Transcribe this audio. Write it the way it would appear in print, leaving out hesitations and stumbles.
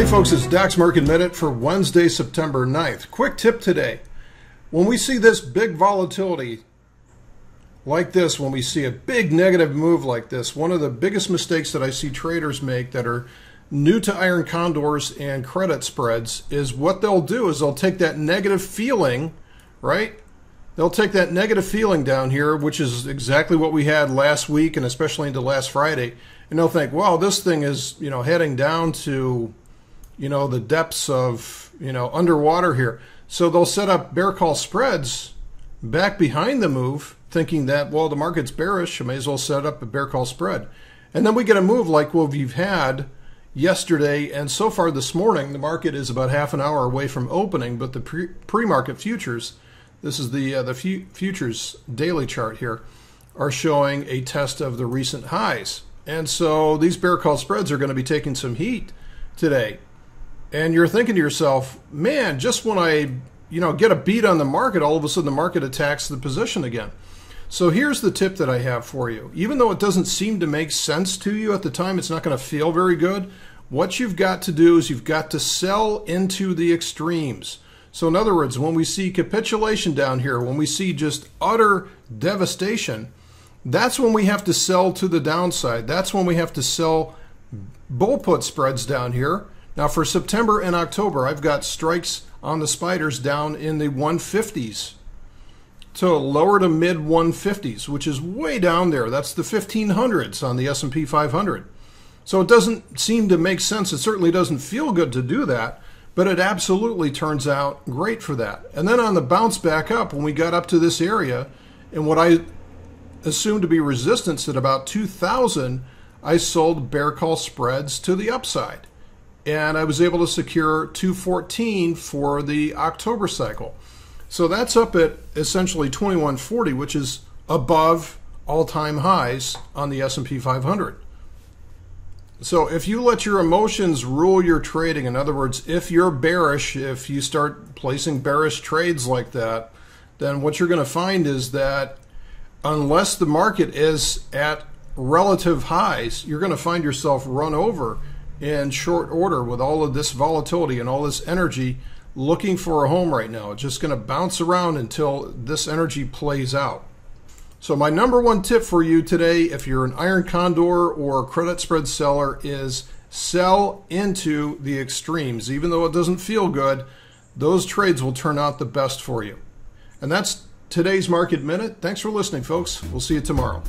folks, it's Doc's Market Minute for Wednesday, September 9th. Quick tip today. When we see this big volatility like this, when we see a big negative move like this, one of the biggest mistakes that I see traders make that are new to iron condors and credit spreads is what they'll do is they'll take that negative feeling, right? They'll take that negative feeling down here, which is exactly what we had last week and especially into last Friday, and they'll think, well, this thing is, heading down to, the depths of, underwater here. So they'll set up bear call spreads back behind the move, thinking that, well, the market's bearish, I may as well set up a bear call spread. And then we get a move like what we've had yesterday, and so far this morning, the market is about half an hour away from opening, but the pre-market futures, this is the futures daily chart here, are showing a test of the recent highs. And so these bear call spreads are going to be taking some heat today. And you're thinking to yourself, man, just when I, get a beat on the market, all of a sudden the market attacks the position again. So here's the tip that I have for you. Even though it doesn't seem to make sense to you at the time, it's not going to feel very good. What you've got to do is you've got to sell into the extremes. So in other words, when we see capitulation down here, when we see just utter devastation, that's when we have to sell to the downside. That's when we have to sell bull put spreads down here. Now for September and October, I've got strikes on the spiders down in the 150s to lower to mid 150s, which is way down there. That's the 1500s on the S&P 500. So it doesn't seem to make sense. It certainly doesn't feel good to do that, but it absolutely turns out great for that. And then on the bounce back up, when we got up to this area, and what I assumed to be resistance at about 2000, I sold bear call spreads to the upside. And I was able to secure 214 for the October cycle. So that's up at essentially 2140, which is above all-time highs on the S&P 500. So if you let your emotions rule your trading, in other words, if you're bearish, if you start placing bearish trades like that, then what you're going to find is that unless the market is at relative highs, you're going to find yourself run over in short order with all of this volatility and all this energy looking for a home right now. It's just going to bounce around until this energy plays out. So my number one tip for you today, if you're an iron condor or a credit spread seller, is sell into the extremes. Even though it doesn't feel good, those trades will turn out the best for you. And that's today's Market Minute. Thanks for listening, folks. We'll see you tomorrow.